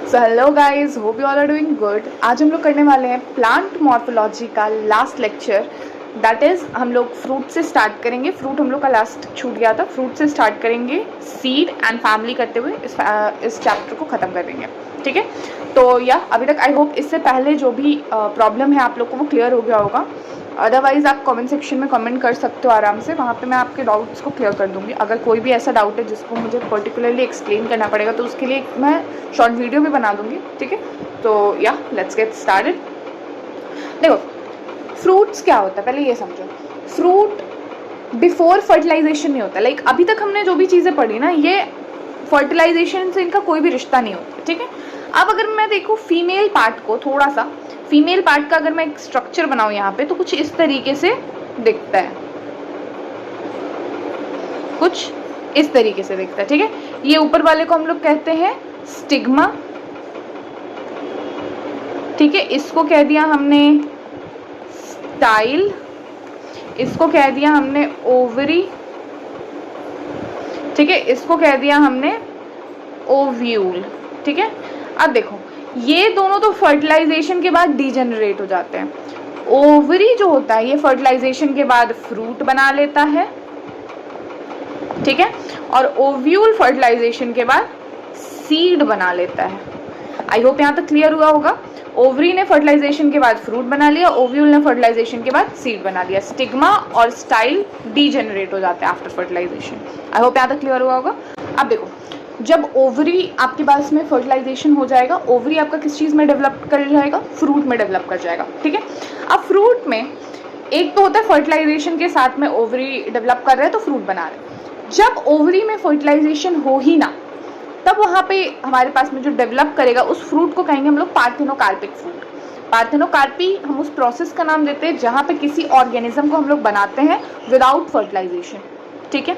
So hello guys, hope you all are doing good. आज हम लोग करने वाले हैं प्लांट मॉर्फोलॉजी का लास्ट लेक्चर। दैट इज़ हम लोग फ्रूट से स्टार्ट करेंगे। फ्रूट हम लोग का लास्ट छूट गया था। फ्रूट से स्टार्ट करेंगे, सीड एंड फैमिली करते हुए इस चैप्टर को ख़त्म कर देंगे। ठीक है, तो या अभी तक आई होप इससे पहले जो भी प्रॉब्लम है आप लोग को वो क्लियर हो गया होगा। अदरवाइज़ आप कमेंट सेक्शन में कमेंट कर सकते हो आराम से, वहाँ पे मैं आपके डाउट्स को क्लियर कर दूँगी। अगर कोई भी ऐसा डाउट है जिसको मुझे पर्टिकुलरली एक्सप्लेन करना पड़ेगा तो उसके लिए मैं शॉर्ट वीडियो भी बना दूँगी। ठीक है, तो या लेट्स गेट स्टार्टेड। देखो, फ्रूट्स क्या होता है पहले ये समझो। फ्रूट बिफोर फर्टिलाइजेशन नहीं होता। लाइक अभी तक हमने जो भी चीज़ें पढ़ी ना, ये फर्टिलाइजेशन से इनका कोई भी रिश्ता नहीं होता। ठीक है, अब अगर मैं देखूँ फीमेल पार्ट को, थोड़ा सा फीमेल पार्ट का अगर मैं एक स्ट्रक्चर बनाऊँ यहाँ पे, तो कुछ इस तरीके से दिखता है, कुछ इस तरीके से दिखता है। ठीक है, ये ऊपर वाले को हम लोग कहते हैं स्टिग्मा। ठीक है, इसको कह दिया हमने स्टाइल, इसको कह दिया हमने ओवरी। ठीक है, इसको कह दिया हमने ओव्यूल। ठीक है, अब देखो ये दोनों तो फर्टिलाइजेशन के बाद डीजेनरेट हो जाते हैं। ओवरी जो होता है ये फर्टिलाइजेशन के बाद फ्रूट बना लेता है। ठीक है, और ओव्यूल फर्टिलाइजेशन के बाद सीड बना लेता है। आई होप यहाँ तक क्लियर हुआ होगा। ओवरी ने फर्टिलाइजेशन के बाद फ्रूट बना लिया, ओव्यूल ने फर्टिलाइजेशन के बाद सीड बना लिया। स्टिग्मा और स्टाइल डीजेनरेट हो जाते हैं आफ्टर फर्टिलाइजेशन। आई होप यहाँ तक क्लियर हुआ होगा। अब देखो, जब ओवरी आपके पास में फर्टिलाइजेशन हो जाएगा, ओवरी आपका किस चीज़ में डेवलप कर जाएगा? फ्रूट में डेवलप कर जाएगा। ठीक है, अब फ्रूट में एक तो होता है फर्टिलाइजेशन के साथ में ओवरी डेवलप कर रहे हैं तो फ्रूट बना रहे हैं। जब ओवरी में फर्टिलाइजेशन हो ही ना, तब वहाँ पे हमारे पास में जो डेवलप करेगा उस फ्रूट को कहेंगे हम लोग पार्थेनोकार्पिक फ्रूट। पार्थेनोकार्पी हम उस प्रोसेस का नाम देते हैं जहाँ पे किसी ऑर्गेनिज्म को हम लोग बनाते हैं विदाउट फर्टिलाइजेशन। ठीक है,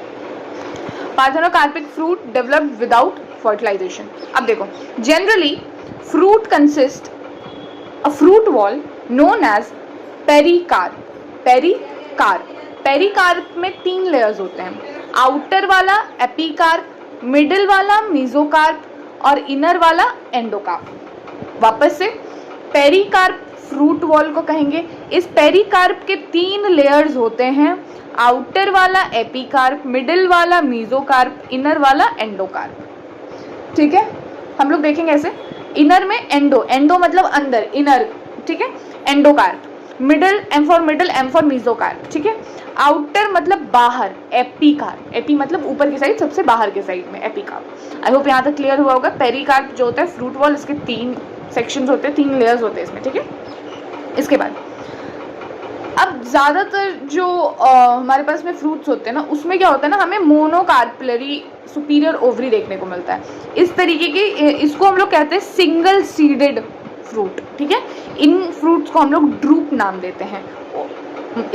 parthenocarpic fruit developed without fertilization. अब देखो, generally fruit consist a fruit wall known as pericarp. Pericarp, pericarp में 3 लेयर्स होते हैं। आउटर वाला एपिकार्प, मिडिल वाला मीजोकार्प और इनर वाला एंडोकार्प। वापस से, पेरिकार्प फ्रूट वॉल को कहेंगे। इस पेरिकार्प के 3 लेयर्स होते हैं, आउटर वाला एपिकार्प, मिडिल वाला मीजोकार्प, इनर वाला एंडोकार्प। ठीक है, हम लोग देखेंगे ऐसे। इनर में एंडो, एंडो मतलब अंदर, इनर। ठीक है, endocarp. Middle, M for middle, M for mesocarp. ठीक है, आउटर मतलब बाहर, एपिकार्प। एपी मतलब ऊपर की साइड, सबसे बाहर के साइड में एपिकार्प। आई होप यहाँ तक क्लियर हुआ होगा। पेरिकार्प जो होता है फ्रूट वॉल, इसके 3 सेक्शंस होते हैं, 3 लेयर्स होते हैं इसमें। ठीक है, इसके बाद अब ज़्यादातर जो हमारे पास में फ्रूट्स होते हैं ना, उसमें क्या होता है ना, हमें मोनोकार्पलरी सुपीरियर ओवरी देखने को मिलता है। इस तरीके के, इसको हम लोग कहते हैं सिंगल सीडेड फ्रूट। ठीक है, इन फ्रूट्स को हम लोग ड्रूप नाम देते हैं।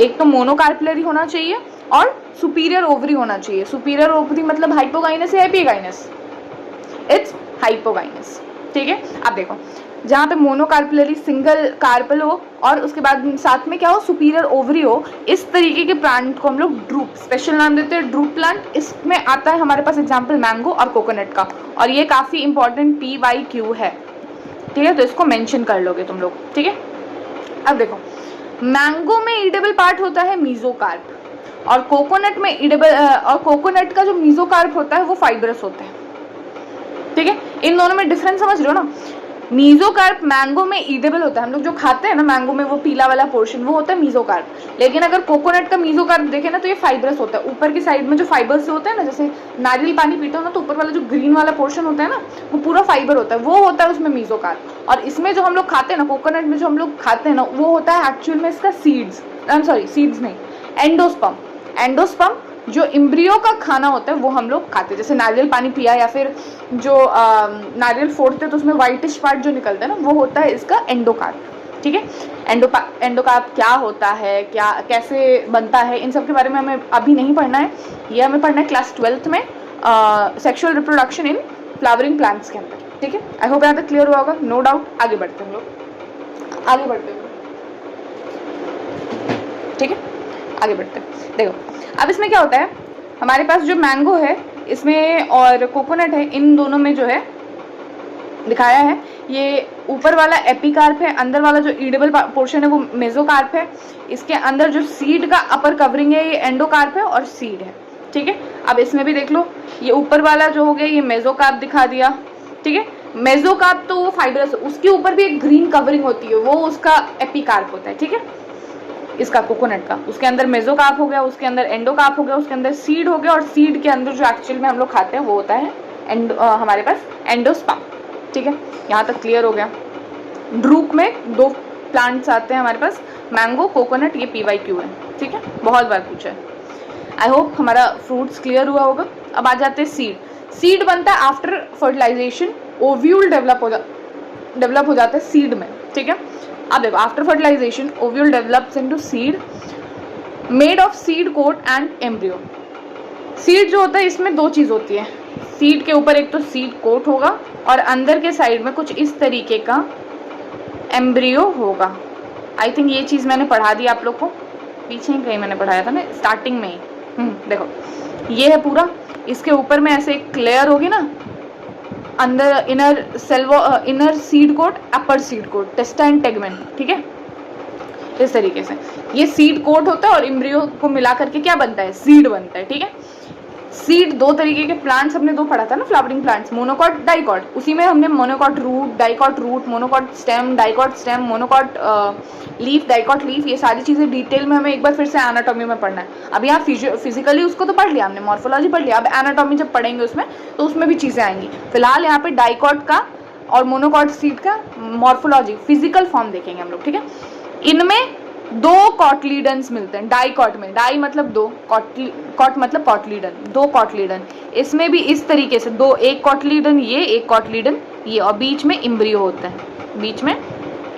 एक तो मोनोकार्पलरी होना चाहिए और सुपीरियर ओवरी होना चाहिए। सुपीरियर ओवरी मतलब हाइपोगाइनस या एपिगाइनस? It's hypogynous. ठीक है, अब देखो, जहाँ पे मोनोकार्पलरी सिंगल कार्पल हो और उसके बाद साथ में क्या हो, सुपीरियर ओवरी हो, इस तरीके के प्लांट को हम लोग ड्रूप, स्पेशल नाम देते हैं ड्रूप प्लांट। इसमें आता है हमारे पास एग्जांपल मैंगो और कोकोनट का, और ये काफ़ी इंपॉर्टेंट PYQ है। ठीक है, तो इसको मेंशन कर लोगे तुम लोग। ठीक है, अब देखो, मैंगो में ईडेबल पार्ट होता है मीजोकार्प, और कोकोनट में ईडेबल, और कोकोनट का जो मीजोकार्प होता है वो फाइब्रस होता है। ठीक है, इन दोनों में डिफरेंस समझ रहे हो ना? मीजोकार्प मैंगो में ईडेबल होता है, हम लोग जो खाते हैं ना मैंगो में, वो पीला वाला पोर्शन वो होता है मीजोकार्प। लेकिन अगर कोकोनट का मीजोकार्प देखें ना, तो ये फाइब्रस होता है। ऊपर की साइड में जो फाइबर्स होते हैं ना, जैसे नारियल पानी पीते हो ना, तो ऊपर वाला जो ग्रीन वाला पोर्शन होता है ना, वो पूरा फाइबर होता है, वो होता है उसमें मीजोकार्प। और इसमें जो हम लोग खाते हैं ना, कोकोनट में जो हम लोग खाते हैं ना, वो होता है एक्चुअल में इसका सीड्स, सीड्स नहीं, एंडोस्पर्म। एंडोस्पर्म जो इम्ब्रियो का खाना होता है वो हम लोग खाते हैं। जैसे नारियल पानी पिया, या फिर जो नारियल फोड़ते हैं तो उसमें वाइटिश पार्ट जो निकलता है ना, वो होता है इसका एंडोकार्प। ठीक है, एंडोकार्प क्या होता है, क्या कैसे बनता है, इन सब के बारे में हमें अभी नहीं पढ़ना है। ये हमें पढ़ना है क्लास 12th में, sexual reproduction in flowering plants के अंदर। ठीक है, आई होप यहाँ तक क्लियर हुआ होगा। नो डाउट, आगे बढ़ते हैं हम लोग, आगे बढ़ते हैं। ठीक है, आगे बढ़ते हैं। देखो, अब इसमें क्या होता है, हमारे पास जो मैंगो है इसमें और कोकोनट है, इन दोनों में जो है दिखाया है। ये ऊपर वाला एपिकार्प है, अंदर वाला जो ईडेबल पोर्शन है वो मेसोकार्प है। इसके अंदर जो सीड का अपर कवरिंग है ये एंडोकार्प है और सीड है, ठीक है। अब इसमें भी देख लो, ये ऊपर वाला जो हो गया ये मेसोकार्प दिखा दिया, ठीक है। मेसोकार्प तो वो फाइब्रस, उसके ऊपर भी एक ग्रीन कवरिंग होती है, वो उसका एपिकार्प होता है, ठीक है, इसका कोकोनट का। उसके अंदर मेसोकार्प हो गया, उसके अंदर एंडोकार्प हो गया, उसके अंदर सीड हो गया, और सीड के अंदर जो एक्चुअल में हम लोग खाते हैं वो होता है हमारे पास एंडोस्पर्म, ठीक है। यहाँ तक क्लियर हो गया। ड्रूप में 2 प्लांट्स आते हैं हमारे पास, मैंगो, कोकोनट, ये PYQ है, ठीक है, बहुत बार पूछा है। आई होप हमारा फ्रूट्स क्लियर हुआ होगा। अब आ जाते हैं सीड। सीड बनता है आफ्टर फर्टिलाइजेशन, ओव्यूल डेवलप हो जाता है सीड में, ठीक है। अब देखो, after fertilization ovule develops into seed made of seed coat and embryo. Seed जो होता है इसमें 2 चीज होती है, सीड के ऊपर एक तो सीड कोट होगा और अंदर के साइड में कुछ इस तरीके का एम्ब्रियो होगा। आई थिंक ये चीज मैंने पढ़ा दी आप लोग को, पीछे ही कहीं मैंने पढ़ाया था ना, स्टार्टिंग में ही। देखो ये है पूरा, इसके ऊपर में ऐसे एक लेयर होगी ना, अंदर inner seed coat, upper seed coat, testa and tegmen, ठीक है। इस तरीके से ये सीड कोट होता है और एम्ब्रियो को मिला करके क्या बनता है, सीड बनता है, ठीक है। सीड 2 तरीके के प्लांट्स हमने 2 पढ़ा था ना, फ्लावरिंग प्लांट्स, मोनोकॉट, डाइकॉट। उसी में हमने monocot root, dicot root, monocot stem, dicot stem, monocot leaf, dicot leaf, ये सारी चीजें डिटेल में हमें एक बार फिर से एनाटॉमी में पढ़ना है। अब यहाँ फिजिकली उसको तो पढ़ लिया हमने, मॉर्फोलॉजी पढ़ लिया, अब एनाटॉमी जब पढ़ेंगे उसमें तो उसमें भी चीजें आएंगी। फिलहाल यहाँ पे डाइकॉट का और मोनोकॉट सीड का मॉर्फोलॉजी, फिजिकल फॉर्म देखेंगे हम लोग, ठीक है। इनमें 2 कॉटलीडन्स मिलते हैं डाइकॉट में, डाई मतलब 2, कॉट मतलब कॉटलीडन, 2 कॉटलीडन। इसमें भी इस तरीके से 2, एक कॉटलीडन ये, एक कॉटलीडन ये, और बीच में एम्ब्रियो होता है, बीच में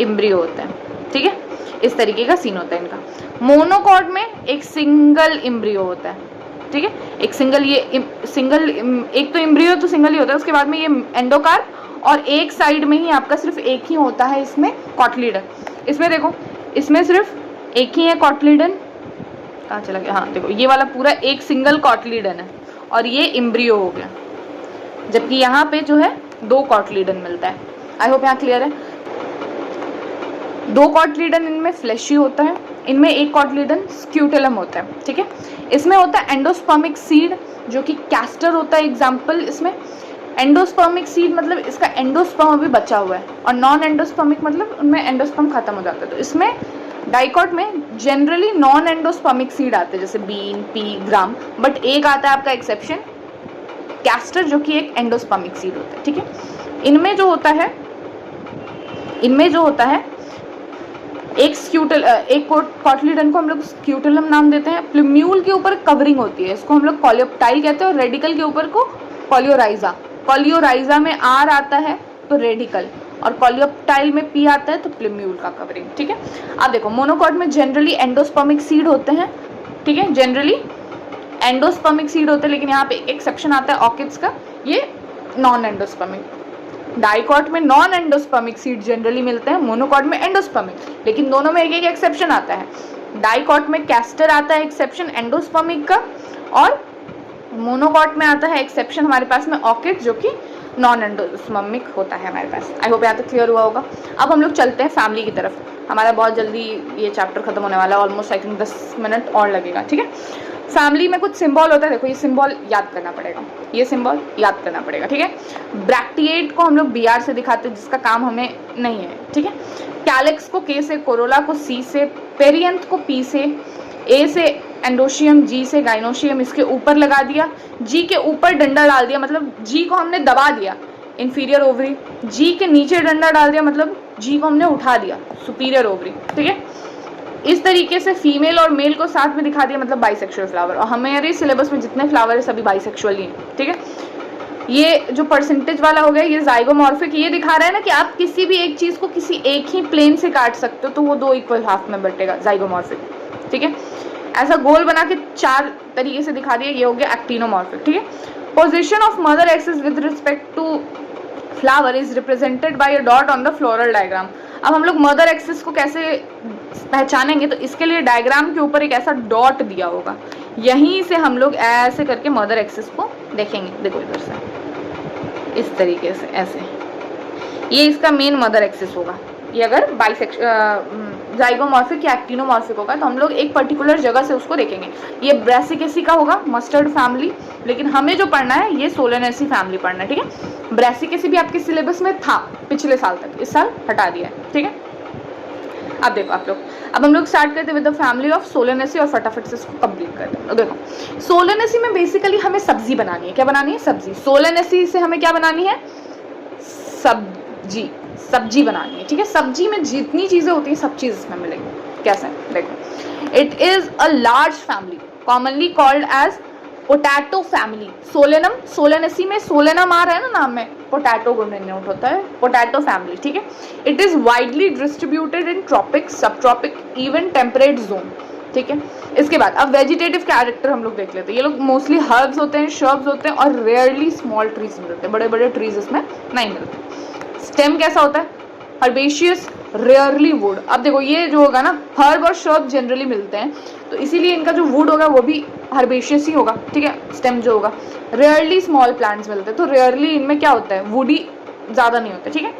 एम्ब्रियो होता है, ठीक है। इस तरीके का सीन होता है इनका। मोनोकॉट में एक सिंगल एम्ब्रियो होता है, ठीक है, एक सिंगल, ये सिंगल, एक तो एम्ब्रियो तो सिंगल ही होता है, उसके बाद में ये एंडोकार्प, और एक साइड में ही आपका सिर्फ एक ही होता है इसमें कॉटलीडन। इसमें देखो, इसमें सिर्फ एक ही है कॉटलीडन, कहाँ चला गया, हाँ देखो ये वाला पूरा एक सिंगल कॉटलीडन है और ये एम्ब्रियो हो गया, जबकि यहाँ पे जो है 2 कॉटलीडन मिलता है। आई होप यहाँ क्लियर है। 2 कॉटलीडन इनमें फ्लैशी होता है, इनमें एक कॉटलीडन स्क्यूटेलम होता है, ठीक है। इसमें होता है एंडोस्पर्मिक सीड, जो कि कैस्टर होता है एग्जाम्पल। इसमें एंडोस्पर्मिक सीड मतलब इसका एंडोस्पर्म अभी बचा हुआ है, और नॉन एंडोस्पर्मिक मतलब उनमें एंडोस्पर्म खत्म हो जाता है। तो इसमें डाइकॉट में जनरली नॉन एंडोस्पर्मिक सीड आते हैं, जैसे बीन, पी, ग्राम, बट एक आता है आपका एक्सेप्शन, कैस्टर, जो कि एक एंडोस्पर्मिक सीड होता है, ठीक है। इनमें जो होता है एक कॉटलीडन को हम लोग स्क्यूटेलम नाम देते हैं। प्लूम्यूल के ऊपर कवरिंग होती है, इसको हम लोग कॉलियोप्टाइल कहते हैं, और रेडिकल के ऊपर को कॉलियोराइजा। कॉलियोराइजा में आर आता है तो रेडिकल, और कॉलियोप्टाइल में पी आता है तो प्लूम्यूल का कवरिंग, ठीक है। अब देखो, मोनोकॉट में जनरली एंडोस्पर्मिक सीड होते हैं, ठीक है, जनरली एंडोस्पर्मिक सीड होते हैं, लेकिन यहाँ पे एक एक्सेप्शन आता है ऑर्किड्स का, ये नॉन एंडोस्पर्मिक। डाइकॉट में नॉन एंडोस्पर्मिक सीड जनरली मिलते हैं, मोनोकॉट में एंडोस्पर्मिक, लेकिन दोनों में एक एक एक्सेप्शन आता है। डाइकॉट में कैस्टर आता है एक्सेप्शन एंडोस्पर्मिक का, और मोनोकॉट में आता है एक्सेप्शन हमारे पास में ऑर्किड, जो कि नॉन एंडोस्पर्मिक होता है हमारे पास। आई होप यहाँ तक क्लियर हुआ होगा। अब हम लोग चलते हैं फैमिली की तरफ, हमारा बहुत जल्दी ये चैप्टर खत्म होने वाला है, ऑलमोस्ट आई थिंक 10 मिनट और लगेगा, ठीक है। फैमिली में कुछ सिंबल होता है, देखो ये सिंबल याद करना पड़ेगा, ये सिंबल याद करना पड़ेगा, ठीक है। ब्रैक्टिएट को हम लोग BR से दिखाते हैं, जिसका काम हमें नहीं है, ठीक है। कैलेक्स को K से, कोरोला को C से, पेरियंथ को P से, A से एंडोशियम, G से गाइनोशियम, इसके ऊपर लगा दिया, G के ऊपर डंडा डाल दिया, मतलब G को हमने दबा दिया, इंफीरियर ओवरी। G के नीचे डंडा डाल दिया, मतलब G को हमने उठा दिया, सुपीरियर ओवरी, ठीक है। इस तरीके से फीमेल और मेल को साथ में दिखा दिया, मतलब बाइसेक्सुअल फ्लावर। और हमारे सिलेबस में जितने फ्लावर है सभी बाइसेक्सुअल ही हैं, ठीक है। ये जो परसेंटेज वाला हो गया ये जाइगोमॉर्फिक, ये दिखा रहा है ना कि आप किसी भी एक चीज को किसी एक ही प्लेन से काट सकते हो तो वो 2 इक्वल हाफ में बटेगा, जाइगोमॉर्फिक, ठीक है। ऐसा गोल बना के 4 तरीके से दिखा दिया, ये हो गया एक्टिनोमॉर्फिक, ठीक है। Position of mother axis with respect to flower is represented by a dot on the floral diagram. अब हम लोग मदर एक्सिस को कैसे पहचानेंगे, तो इसके लिए डायग्राम के ऊपर एक ऐसा डॉट दिया होगा, यहीं से हम लोग ऐसे करके मदर एक्सिस को देखेंगे। देखो इधर से इस तरीके से ऐसे, ये इसका मेन मदर एक्सिस होगा। ये अगर जाइगोमॉर्फिक या एक्टिनोमॉर्फिक होगा तो हम लोग एक पर्टिकुलर जगह से उसको देखेंगे। ये ब्रासिकेसी का होगा, मस्टर्ड फैमिली, लेकिन हमें जो पढ़ना है ये सोलेनेसी फैमिली पढ़ना है, ठीक है। ब्रासिकेसी भी आपके सिलेबस में था पिछले साल तक, इस साल हटा दिया है, ठीक है। अब देखो आप लोग, अब हम लोग स्टार्ट करते हैं with the family of Solanaceae और फटाफट से इसको कंप्लीट करते हैं। देखो सोलेनेसी में बेसिकली हमें सब्जी बनानी है। क्या बनानी है? सब्जी। सोलेनेसी से हमें क्या बनानी है? सब्जी, सब्जी बनानी है, ठीक है। सब्जी में जितनी चीजें होती है सब चीज इसमें मिलेंगी। कैसे? देखो, it is a large family commonly called as potato family. Solanum, Solanaceae में सोलेनम आ रहा है ना नाम में, पोटैटो को डिनोट होता है, पोटैटो फैमिली, ठीक है। It is widely distributed in tropic, sub tropic, even temperate zone, ठीक है। इसके बाद अब वेजिटेटिव कैरेक्टर हम लोग देख लेते हैं। ये लोग मोस्टली हर्ब्स होते हैं, शर्ब्स होते हैं और रेयरली स्मॉल ट्रीज मिलते हैं, बड़े बड़े ट्रीज इसमें नहीं मिलते। स्टेम कैसा होता है? Herbaceous, rarely would. अब देखो ये जो होगा ना, हर्ब और शर्ब जनरली मिलते हैं, तो इसीलिए इनका जो वुड होगा वो भी हर्बेशियस ही होगा, ठीक है। स्टेम जो होगा, रेयरली स्मॉल प्लांट्स मिलते हैं, तो रेयरली इनमें क्या होता है? वुडी ज्यादा नहीं होता, ठीक है,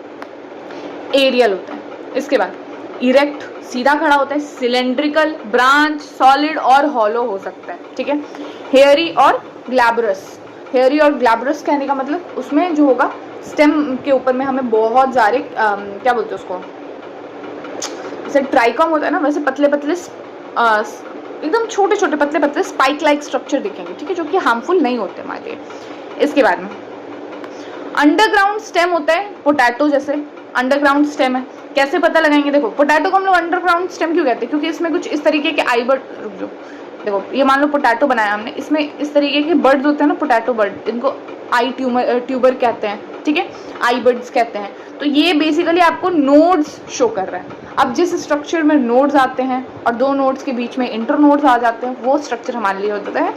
एरियल होता है। इसके बाद इरेक्ट, सीधा खड़ा होता है, सिलेंड्रिकल, ब्रांच, सॉलिड और हॉलो हो सकता है, ठीक है। हेयरी और ग्लैब्रस, हेयरी और ग्लैब्रस कहने का मतलब उसमें जो होगा स्टेम के ऊपर में हमें बहुत सारे क्या बोलते हैं उसको, जैसे ट्राइकॉम होता है ना, वैसे पतले पतले एकदम छोटे छोटे पतले पतले स्पाइक लाइक स्ट्रक्चर दिखेंगे, ठीक है, जो कि हार्मफुल नहीं होते हमारे लिए। इसके बाद में अंडरग्राउंड स्टेम होता है, पोटैटो जैसे अंडरग्राउंड स्टेम है। कैसे पता लगाएंगे? देखो पोटैटो को हम लोग अंडरग्राउंड स्टेम क्यों कहते हैं? क्योंकि इसमें कुछ इस तरीके के आईबर्ड, रुक जाओ, देखो ये मान लो पोटैटो बनाया हमने, इसमें इस तरीके के बर्ड्स होते हैं ना, पोटैटो बर्ड, इनको आई ट्यूबर कहते हैं, ठीक है, आई बर्ड्स कहते हैं। तो ये बेसिकली आपको नोड्स शो कर रहा है। अब जिस स्ट्रक्चर में नोड्स आते हैं और दो नोड्स के बीच में इंटर नोड्स आ जाते हैं, वो स्ट्रक्चर हमारे लिए होता है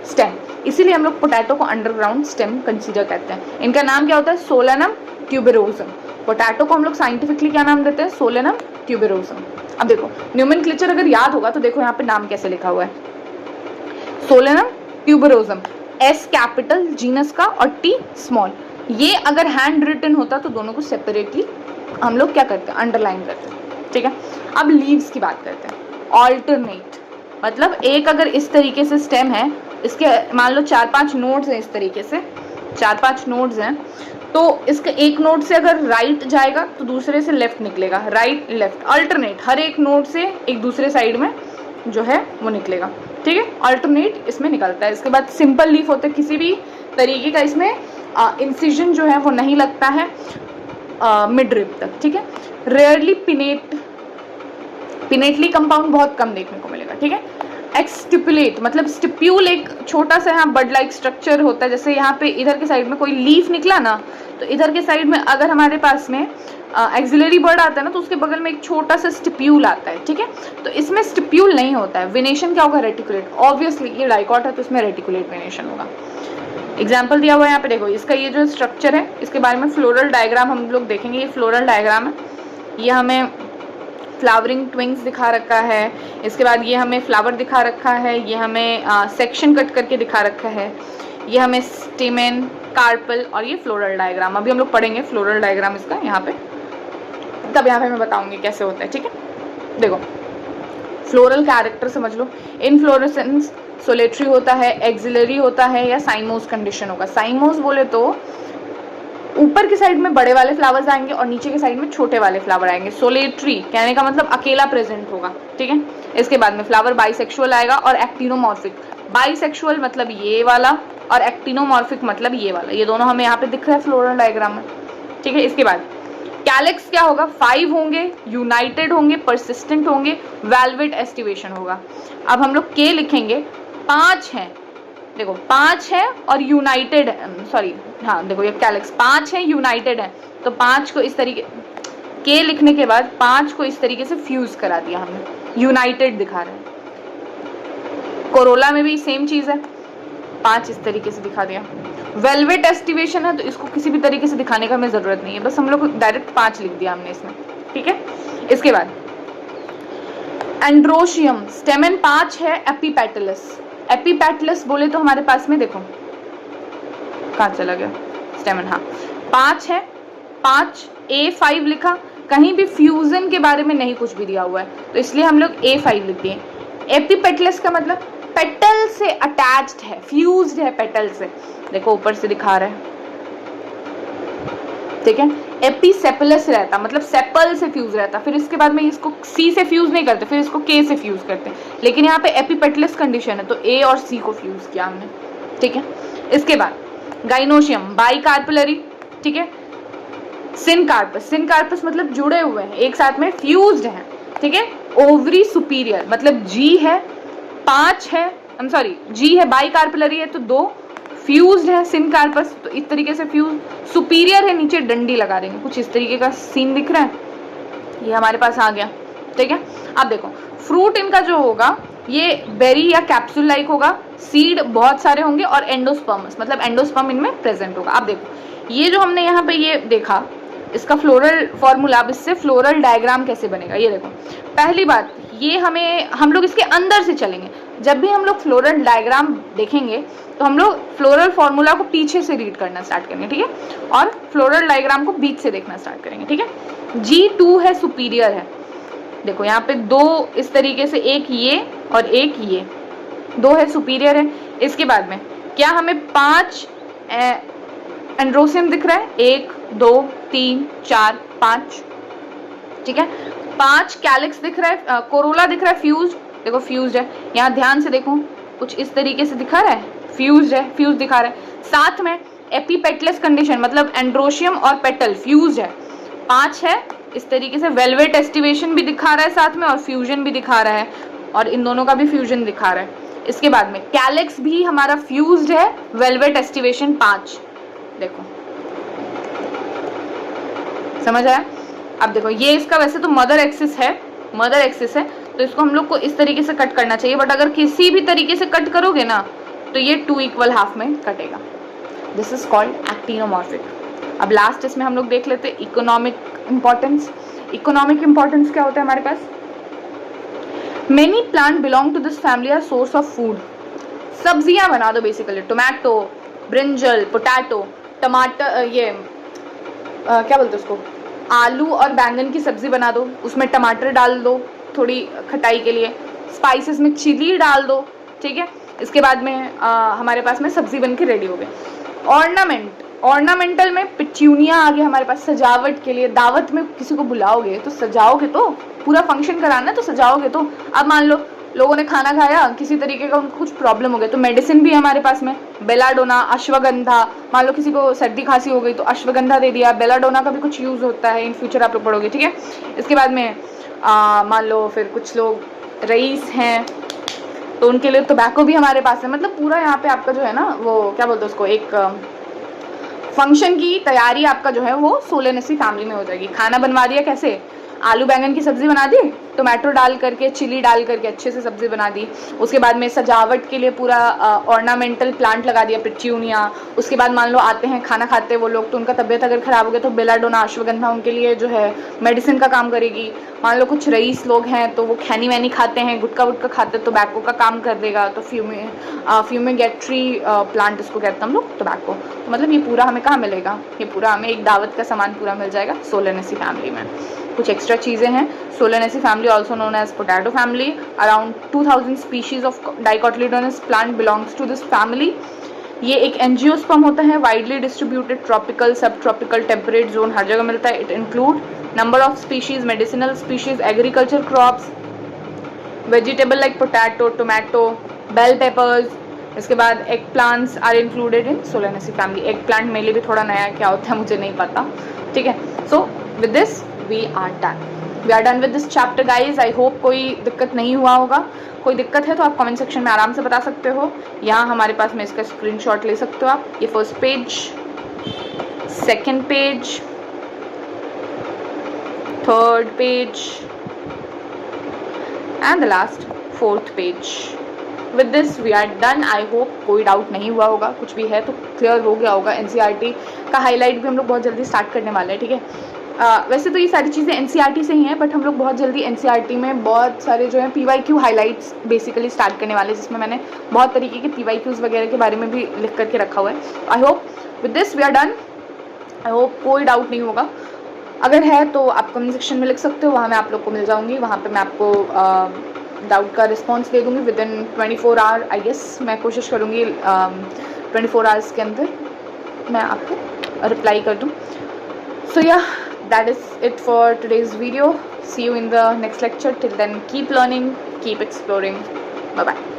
स्टेम। इसीलिए हम लोग पोटैटो को अंडरग्राउंड स्टेम कंसीडर करते हैं। इनका नाम क्या होता है? Solanum tuberosum. पोटैटो को हम लोग साइंटिफिकली क्या नाम देते हैं? Solanum tuberosum. अब देखो न्यूमेनक्लेचर अगर याद होगा तो देखो यहाँ पे नाम कैसे लिखा हुआ है, Solanum tuberosum, S capital genus का और टी स्मॉल। ये अगर हैंड रिटन होता तो दोनों को सेपरेटली हम लोग क्या करते हैं? अंडरलाइन करते हैं, ठीक है। अब लीव्स की बात करते हैं। ऑल्टरनेट मतलब एक अगर इस तरीके से स्टेम है, इसके मान लो 4-5 नोड्स हैं, इस तरीके से 4-5 नोड्स हैं, तो इसके एक नोड से अगर राइट जाएगा तो दूसरे से लेफ्ट निकलेगा, राइट लेफ्ट, अल्टरनेट, हर एक नोड से एक दूसरे साइड में जो है वो निकलेगा, ठीक है, अल्टरनेट इसमें निकलता है। इसके बाद सिंपल लीफ होता है, किसी भी तरीके का इसमें इंसिजन जो है वो नहीं लगता है मिड रिब तक, ठीक है। रेयरली पिनेटली कंपाउंड बहुत कम देखने को मिलेगा, ठीक है। एक्सटिपुलेट मतलब स्टिप्यूल एक छोटा सा यहाँ बर्ड लाइक स्ट्रक्चर होता है, जैसे यहाँ पे इधर के साइड में कोई लीफ निकला ना, तो इधर के साइड में अगर हमारे पास में एक्सिलरी बर्ड आता है ना, तो उसके बगल में एक छोटा सा स्टिप्यूल आता है, ठीक है। तो इसमें स्टिप्यूल नहीं होता है। वेनेशन क्या होगा? रेटिकुलेट। ऑब्वियसली ये डाइकॉट है तो इसमें रेटिकुलेट वेनेशन होगा। एग्जाम्पल दिया हुआ है यहाँ पे, देखो इसका ये जो स्ट्रक्चर है इसके बारे में फ्लोरल डायग्राम हम लोग देखेंगे। ये फ्लोरल डायग्राम है, ये हमें फ्लावरिंग ट्विंग्स दिखा रखा है, इसके बाद ये हमें फ्लावर दिखा रखा है, ये हमें सेक्शन कट करके दिखा रखा है, ये हमें स्टेमेन, कार्पल और ये फ्लोरल डायग्राम। अभी हम लोग पढ़ेंगे फ्लोरल डायग्राम इसका यहाँ पे, तब यहाँ पे मैं बताऊंगी कैसे होता है, ठीक है। देखो फ्लोरल कैरेक्टर समझ लो। इनफ्लोरेसेंस सोलेटरी होता है, एक्सिलरी होता है या साइमोस कंडीशन होगा। साइमोस बोले तो ऊपर की साइड में बड़े वाले फ्लावर्स आएंगे और नीचे के साइड में छोटे वाले फ्लावर आएंगे। सोलेटरी कहने का मतलब अकेला प्रेजेंट होगा, ठीक है। इसके बाद में फ्लावर बाइसेक्सुअल आएगा और एक्टिनोमॉर्फिक। बाइसेक्सुअल मतलब ये वाला और एक्टिनोमॉर्फिक मतलब ये वाला, ये दोनों हमें यहाँ पे दिख रहा है फ्लोरल डायग्राम में, ठीक है। इसके बाद कैलिक्स क्या होगा? 5 होंगे, यूनाइटेड होंगे, परसिस्टेंट होंगे, वेलवेट एस्टिवेशन होगा। अब हम लोग के लिखेंगे, 5 हैं, देखो 5 है और यूनाइटेड है, सॉरी हाँ देखो ये कैलिक्स 5 है, यूनाइटेड है, तो 5 को इस तरीके के लिखने के बाद 5 को इस तरीके से फ्यूज करा दिया हमने, यूनाइटेड दिखा रहे हैं। कोरोला में भी सेम चीज है, 5 इस तरीके से दिखा दिया। वेलवेट एस्टिवेशन है तो इसको किसी भी तरीके से दिखाने का हमें जरूरत नहीं है, बस हम लोग डायरेक्ट 5 लिख दिया हमने इसमें, ठीक है। इसके बाद एंड्रोशियम, स्टेमेन 5 है, एपीपेटलस। एपीपेटलस बोले तो हमारे पास में देखो कहाँ चला गया स्टेमेन, हाँ 5 है, 5 A5 लिखा, कहीं भी फ्यूजन के बारे में नहीं कुछ भी दिया हुआ है, तो इसलिए हम लोग A5 लिख दिए। एपिपेटलस का मतलब पेटल से अटैच्ड है, फ्यूज्ड है पेटल से, देखो ऊपर से दिखा रहा है, ठीक है। एपिसेपलस रहता मतलब सेपल से फ्यूज रहता, फिर इसके बाद में इसको सी से फ्यूज नहीं करते, फिर इसको के से फ्यूज करते, लेकिन यहाँ पे एपिपेटलस कंडीशन है तो ए और सी को फ्यूज किया हमने, ठीक है। इसके बाद गाइनोशियम बाइकार्पलरी, ठीक है। सिनकार्पस, सिनकार्पस मतलब जुड़े हुए हैं, एक साथ में फ्यूज्ड हैं, ठीक है। ओवरी सुपीरियर मतलब जी है 5 है, आई एम सॉरी जी है बाइकार्पलरी है तो 2, फ्यूज्ड है सिनकार्पस तो इस तरीके से फ्यूज, सुपीरियर है नीचे डंडी लगा देंगे, कुछ इस तरीके का सीन दिख रहा है, ये हमारे पास आ गया, ठीक है। अब देखो फ्रूट इनका जो होगा ये बेरी या कैप्सूल लाइक होगा, सीड बहुत सारे होंगे और एंडोस्पर्मस मतलब एंडोस्पर्म इनमें प्रेजेंट होगा। अब देखो ये जो हमने यहाँ पे ये देखा इसका फ्लोरल फॉर्मूला, अब इससे फ्लोरल डायग्राम कैसे बनेगा ये देखो। पहली बात ये हम लोग इसके अंदर से चलेंगे, जब भी हम लोग फ्लोरल डायग्राम देखेंगे तो हम लोग फ्लोरल फॉर्मूला को पीछे से रीड करना स्टार्ट करेंगे, ठीक है, और फ्लोरल डायग्राम को बीच से देखना स्टार्ट करेंगे, ठीक है। G2 है सुपीरियर है, देखो यहाँ पे 2 इस तरीके से, एक ये और एक ये, 2 है सुपीरियर है। इसके बाद में क्या हमें 5 एंड्रोसियम दिख रहा है, 1 2 3 4 5, ठीक है। 5 कैलिक्स दिख रहा है, कोरोला दिख रहा है फ्यूज, देखो फ्यूज है, यहाँ ध्यान से देखो कुछ इस तरीके से दिखा रहा है, फ्यूज है, फ्यूज दिखा रहा है। साथ में एपीपेटलस कंडीशन मतलब एंड्रोशियम और पेटल फ्यूज है, 5 है इस तरीके से, वेलवेट एस्टिवेशन भी दिखा रहा है साथ में और फ्यूजन भी दिखा रहा है, और इन दोनों का भी फ्यूजन दिखा रहा है। इसके बाद में कैलिक्स भी हमारा फ्यूज्ड है, वेलवेट एस्टिवेशन 5, देखो समझ आया। अब देखो ये इसका वैसे तो मदर एक्सिस है, तो इसको हम लोग को इस तरीके से कट करना चाहिए, बट अगर किसी भी तरीके से कट करोगे ना तो ये 2 इक्वल हाफ में कटेगा, दिस इज कॉल्ड एक्टिनोमॉर्फिक। अब लास्ट इसमें हम लोग देख लेते हैं इकोनॉमिक इंपॉर्टेंस। इकोनॉमिक इंपॉर्टेंस क्या होता है हमारे पास, many plant belong to this family are source of food, सब्जियां बना दो बेसिकली, टोमेटो, ब्रिंजल, पोटैटो, टमाटर, ये क्या बोलते हैं उसको, आलू और बैंगन की सब्जी बना दो, उसमें टमाटर डाल दो थोड़ी खटाई के लिए, स्पाइसेस में चिली डाल दो, ठीक है। इसके बाद में हमारे पास में सब्जी बन के रेडी हो गई। ऑर्नामेंटल में पिट्यूनिया आ गया हमारे पास, सजावट के लिए, दावत में किसी को बुलाओगे तो सजाओगे, तो पूरा फंक्शन कराना है तो सजाओगे। तो अब मान लो लोगों ने खाना खाया, किसी तरीके का उनको कुछ प्रॉब्लम हो गया तो मेडिसिन भी है हमारे पास में, बेलाडोना, अश्वगंधा, मान लो किसी को सर्दी खांसी हो गई तो अश्वगंधा दे दिया, बेलाडोना का भी कुछ यूज होता है, इन फ्यूचर आप लोग पढ़ोगे, ठीक है। इसके बाद में मान लो फिर कुछ लोग रईस हैं तो उनके लिए टोबैको भी हमारे पास है, मतलब पूरा यहाँ पे आपका जो है ना वो क्या बोलते हैं उसको, एक फंक्शन की तैयारी आपका जो है वो सोलेनेसी फैमिली में हो जाएगी। खाना बनवा दिया कैसे, आलू बैंगन की सब्जी बना दी, टोमेटो डाल करके, चिली डाल करके अच्छे से सब्जी बना दी। उसके बाद में सजावट के लिए पूरा ऑर्नामेंटल प्लांट लगा दिया, पिट्यूनिया। उसके बाद मान लो आते हैं खाना खाते हैं वो लोग, तो उनका तबीयत अगर खराब हो गया तो बेलाडोना, अश्वगंधा उनके लिए जो है मेडिसिन का काम करेगी। मान लो कुछ रईस लोग हैं तो वो खैनी वैनी खाते हैं, गुटका वुटका खाते हैं, टोबैको का काम कर देगा, तो फ्यूमिगेटरी प्लांट इसको कहते हैं हम लोग, टोबैको। तो मतलब ये पूरा हमें कहाँ मिलेगा, ये पूरा हमें एक दावत का सामान पूरा मिल जाएगा सोलेनेसी फैमिली में। कुछ एक्स्ट्रा चीज़ें हैं, Solanaceae family also known as potato family, around 2000 species of dicotyledonous plant belongs to this family. ये एक एंजियोस्पर्म होता है, widely distributed tropical, sub tropical, temperate zone, हर जगह मिलता है। It include number of species, medicinal species, agriculture crops, vegetable like potato, tomato, bell peppers. इसके बाद egg plants are included in Solanaceae family. Egg plant मेरे लिए भी थोड़ा नया क्या होता है मुझे नहीं पता, ठीक है। So with this we are done with this chapter guys. I hope कोई दिक्कत नहीं हुआ होगा, कोई दिक्कत है तो आप कमेंट सेक्शन में आराम से बता सकते हो। यहाँ हमारे पास में इसका स्क्रीनशॉट ले सकते हो आप। ये first page, second page, third page and the last fourth page. With this we are done. I hope कोई डाउट नहीं हुआ होगा, कुछ भी है तो क्लियर हो गया होगा। एनसीईआरटी का हाईलाइट भी हम लोग बहुत जल्दी स्टार्ट करने वाले हैं, ठीक है। वैसे तो ये सारी चीज़ें एनसीईआरटी से ही हैं, बट हम लोग बहुत जल्दी एनसीईआरटी में बहुत सारे जो है पीवाईक्यू हाइलाइट्स बेसिकली स्टार्ट करने वाले हैं, जिसमें मैंने बहुत तरीके के पीवाईक्यूज़ वगैरह के बारे में भी लिख करके रखा हुआ है। I hope with this we are done. I hope कोई डाउट नहीं होगा। अगर है तो आप कमेंट सेक्शन में लिख सकते हो, वहाँ मैं आप लोग को मिल जाऊँगी, वहाँ पे मैं आपको डाउट का रिस्पॉन्स दे दूँगी within 24 hour. I guess मैं कोशिश करूँगी 24 आवर्स के अंदर मैं आपको रिप्लाई कर दूँ। So yeah, that is it for today's video. See you in the next lecture. Till then, keep learning, keep exploring. Bye bye.